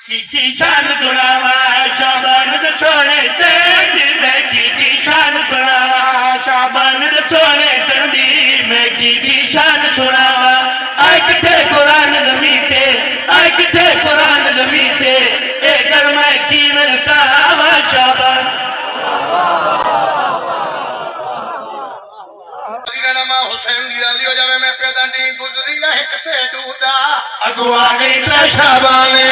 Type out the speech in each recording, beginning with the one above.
की शान सुनावा शाबान द छोड़े चंदी मैं की शान सुनावा शाबान द छोड़े चंदी मैं की शान सुनावा आए किथे कुरान ज़मीते आए किथे कुरान ज़मीते ए कर मैं की मेरा चावा शाबान हुसैन दी राजी हो जावे मैं पैदा नी गुजरी है कते दूदा अगुआ गई शाबाने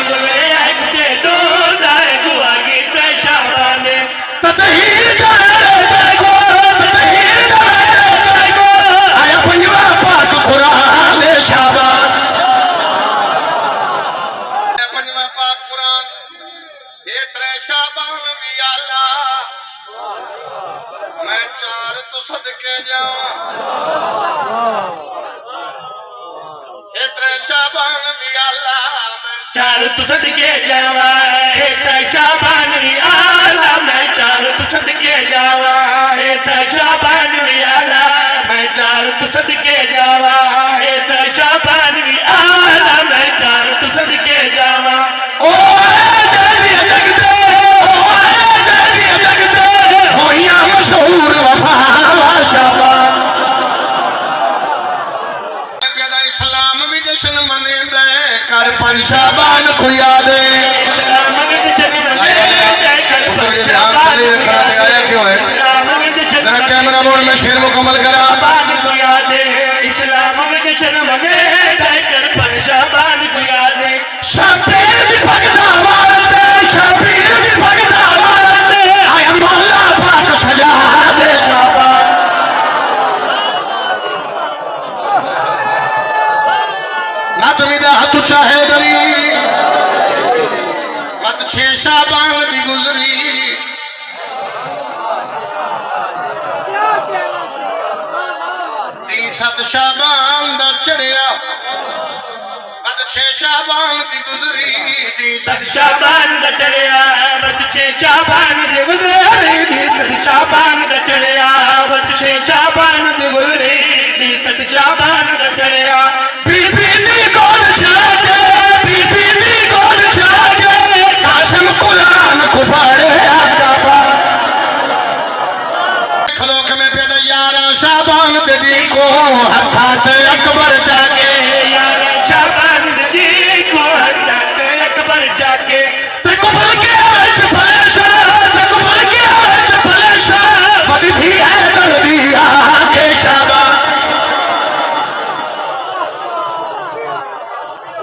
गुजरे एक ते दूदा अगुआ गई शाबाने ततहीर देखो ततहीर देखो आया पंजवा पाक कुरान शाबान पंजवा पाक कुरान ये त्रै शाबान भी आला मैं चार तो सदके जावा शाबान भी आला मैं चार तो सदके जावा शाबान भी आला मैं चार तो सदके जावा शाबान भी आला मैं चार तो सदके जावा शाबान भी आला मैं चार तो सदके जावा ओ मशहूर वफा शाबान इस्लाम भी जश्न मने दे कर पन शाबान को याद कैमरा मोड में शेर मुकम्मल करा इस्लाम में जश्न मने दे कर पन शाबान को याद शबीर भी भगता वाले शबीर भी भगता वाले आया मौला पाक सजा दे शाबान ना तुम्हें हाथ चाहे दरी मत छे शाबान दी गुजरी दी सत शाबान दा चढ़िया मत छे शाबान दी गुजरी दी सत शाबान दा चढ़िया मत छे शाबान दी गुजरी दी सत शाबान दा चढ़िया मत छे शाबान दी गुजरी दी सत शाबान दा चढ़िया बीबी नी गोद चला के बीबी नी गोद चला के कासिम कुरान को पढ़े शाबान खलोक में पैदा यारा शाबान दे को हथात अकबर जाके यार शाबान दी को हथात अकबर जाके तकबर के आज फलेशा तकबर के आज फलेशा बदी थी है दर्दिया के शाबान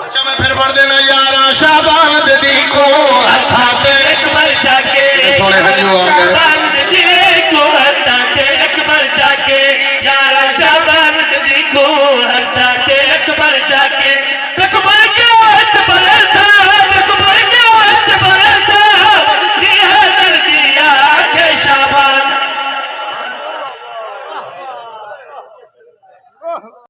अच्छा मैं फिर पढ़ देना यारा शाबान